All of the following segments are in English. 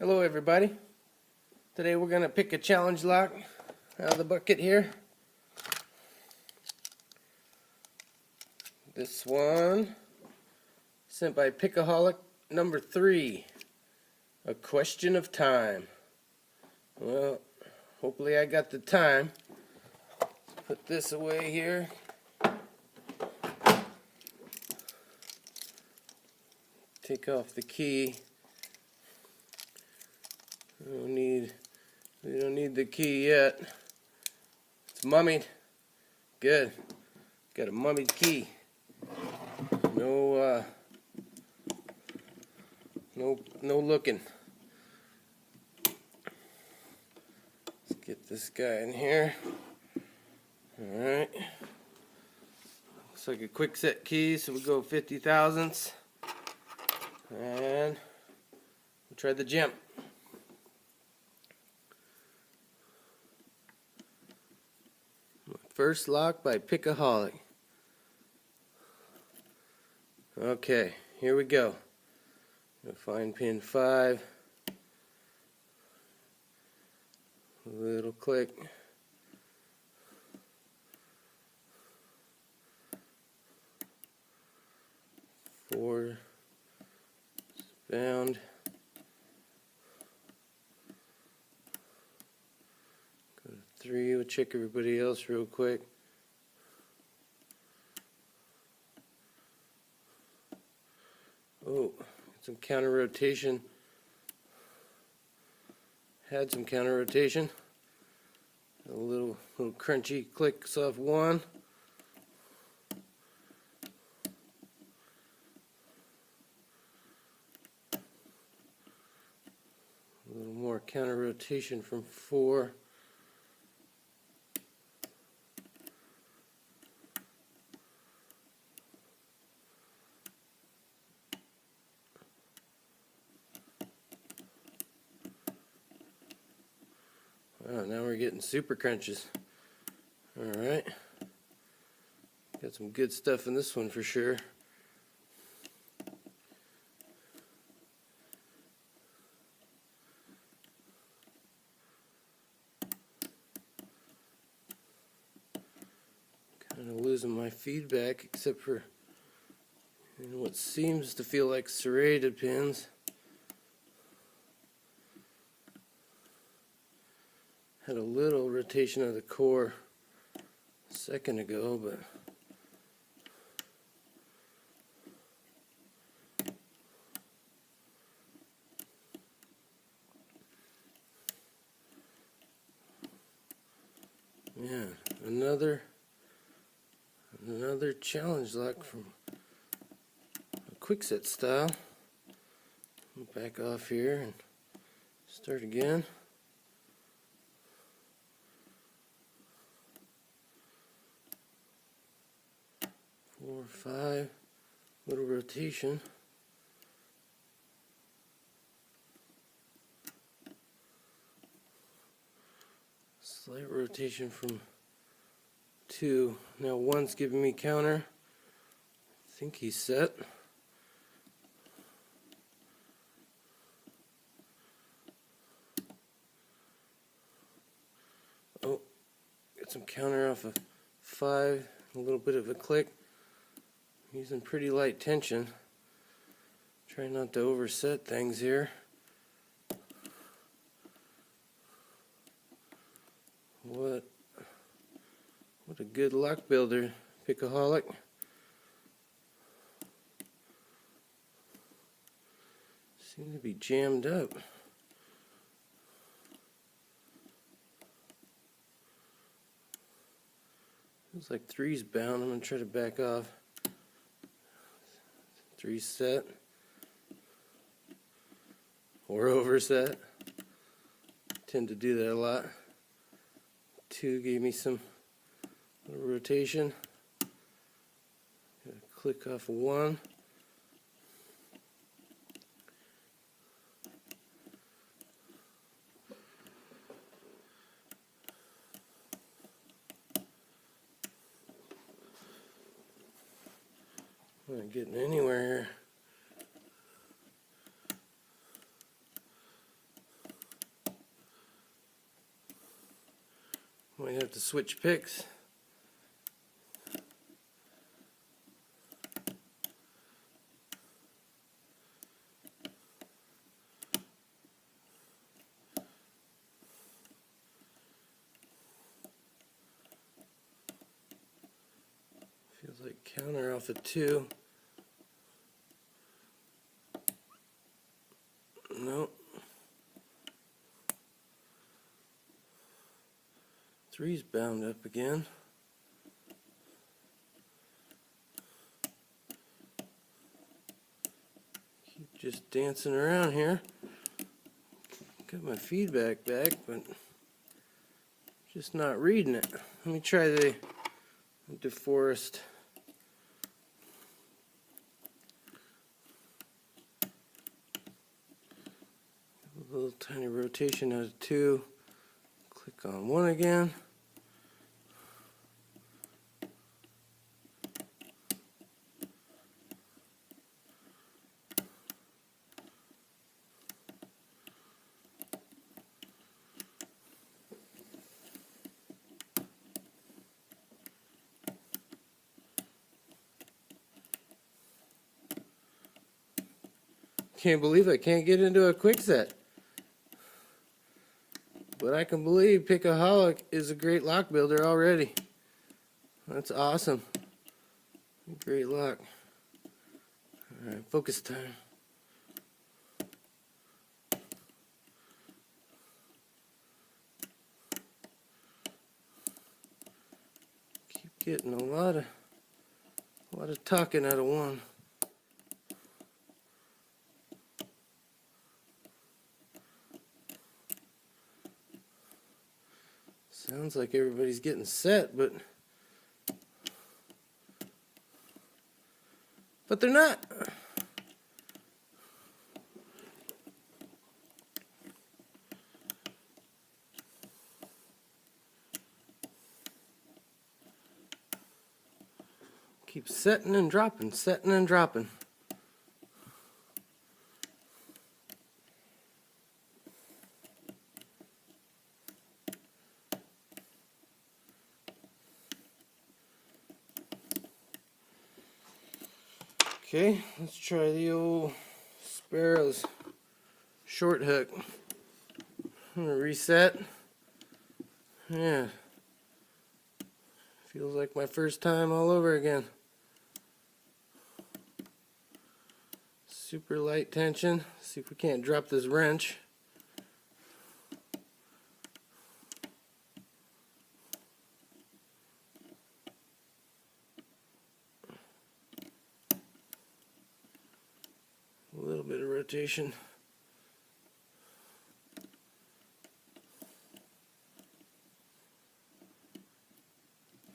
Hello everybody. Today we're going to pick a challenge lock out of the bucket here. This one sent by Pickaholic number 3. A question of time. Well, hopefully I got the time. Let's put this away here. Take off the key. We don't need the key yet. It's mummied. Good. Got a mummied key. No looking. Let's get this guy in here. Alright. Looks like a quick set key, so we go 50 thousandths. And we'll try the gem. First lock by Pickaholic. Okay, here we go. We'll find pin 5. A little click. Four bound. Go to 3. We'll check everybody else real quick. Oh, some counter rotation. Had some counter rotation. A little crunchy clicks off 1. A little more counter rotation from 4. Wow, now we're getting super crunches. Alright. Got some good stuff in this one for sure. Kind of losing my feedback except for what seems to feel like serrated pins. Had a little rotation of the core a second ago, but yeah, another challenge lock from a quick set style. Back off here and start again. 4, 5, little rotation. Slight rotation from 2. Now 1's giving me counter. I think he's set. Oh, got some counter off of 5, a little bit of a click. Using pretty light tension. Try not to overset things here. What a good lock builder, Pickaholic. Seem to be jammed up. Looks like 3's bound. I'm going to try to back off. 3 set or overset. Tend to do that a lot. 2 gave me some little rotation. Got a click off of 1. I'm not getting anywhere here. Might have to switch picks. Feels like counter off of 2. Nope. 3's bound up again. Keep just dancing around here. Got my feedback back, but just not reading it. Let me try the DeForest. A little tiny rotation out of 2. Click on 1 again. Can't believe I can't get into a quick set. But I can believe Pickaholic is a great lock builder already. That's awesome. Great lock. Alright, focus time. Keep getting a lot of talking out of 1. Sounds like everybody's getting set, but they're not. Keep setting and dropping, setting and dropping. Okay, let's try the old Sparrow's short hook. I'm gonna reset. Yeah, feels like my first time all over again. Super light tension. See if we can't drop this wrench. A little bit of rotation.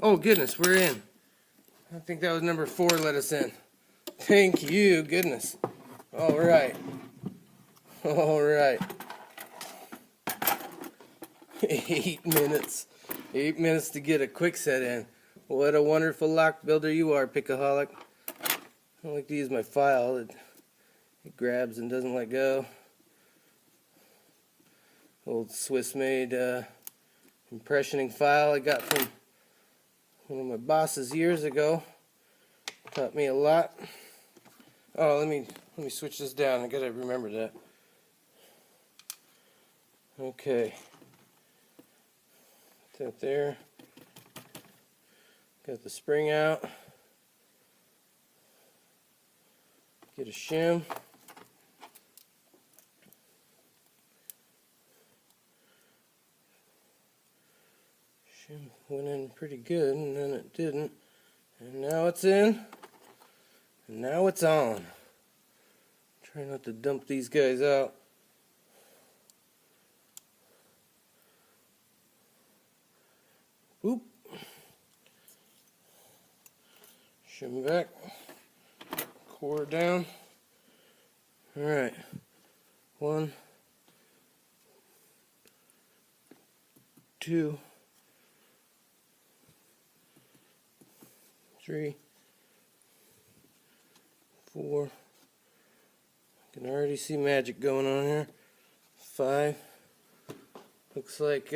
Oh goodness, we're in. I think that was number 4 let us in. Thank you, goodness. All right. All right. 8 minutes. 8 minutes to get a quick set in. What a wonderful lock builder you are, Pickaholic. I like to use my file. It grabs and doesn't let go. Old Swiss-made impressioning file I got from one of my bosses years ago. Taught me a lot. Oh, let me switch this down. I gotta remember that. Okay. Put that there. Got the spring out. Get a shim. Shim went in pretty good, and then it didn't. And now it's in. And now it's on. Try not to dump these guys out. Oop. Shim back. Core down. Alright. 1, 2, 3, 4. I can already see magic going on here. 5. Looks like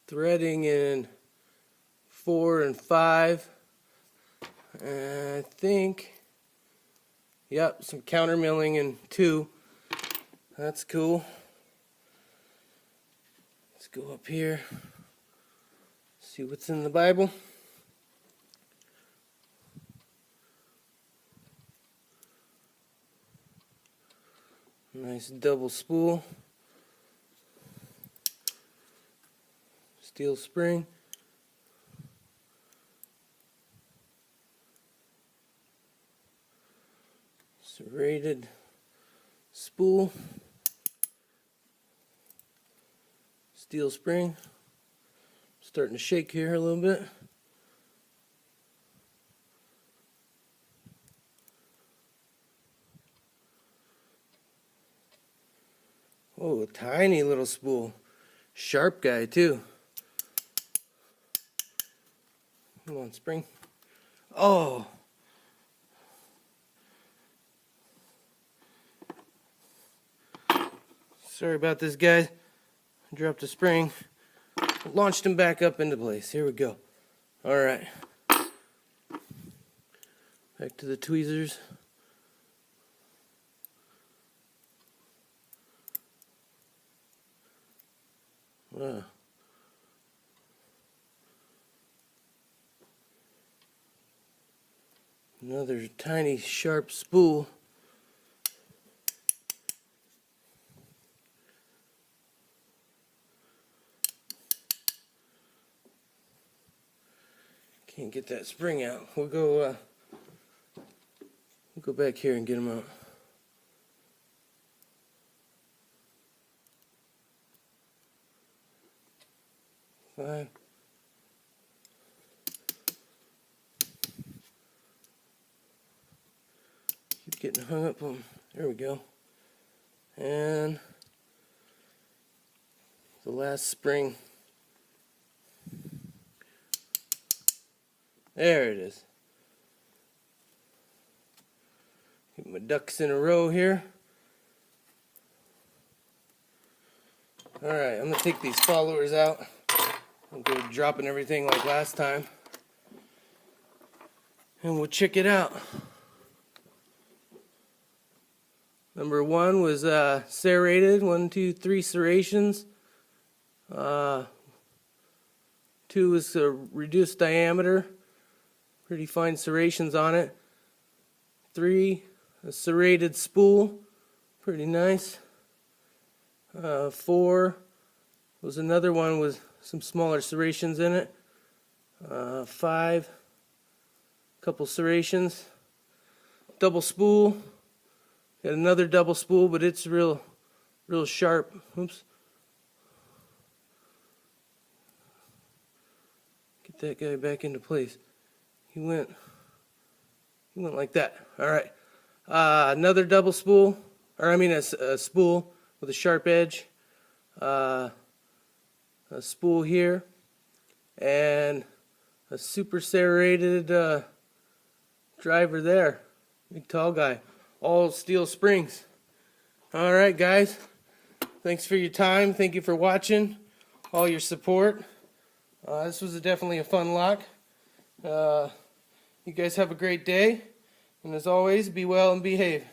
threading in 4 and 5. And I think, yep, some counter milling in 2. That's cool. Let's go up here, see what's in the Bible. Nice double spool. Steel spring. Serrated spool. Steel spring. Starting to shake here a little bit. Oh, a tiny little spool. Sharp guy too. Come on, spring. Oh! Sorry about this, guys. Dropped a spring. Launched him back up into place. Here we go. Alright. Back to the tweezers. Wow. Another tiny sharp spool. Can't get that spring out. We'll go back here and get him out. Five. Keep getting hung up on. There we go. And the last spring. There it is. Get my ducks in a row here. Alright, I'm going to take these followers out. I'll go dropping everything like last time. And we'll check it out. Number 1 was serrated. 1, 2, 3 serrations. 2 was a reduced diameter. Pretty fine serrations on it. 3, a serrated spool. Pretty nice. 4 was another one with some smaller serrations in it. 5, a couple serrations. Double spool. Got another double spool, but it's real sharp. Oops. Get that guy back into place. He went like that. All right. Another double spool, or I mean a spool with a sharp edge. A spool here, and a super serrated driver there. Big tall guy. All steel springs. All right, guys. Thanks for your time. Thank you for watching. All your support. This was definitely a fun lock. You guys have a great day. And as always, be well and behave.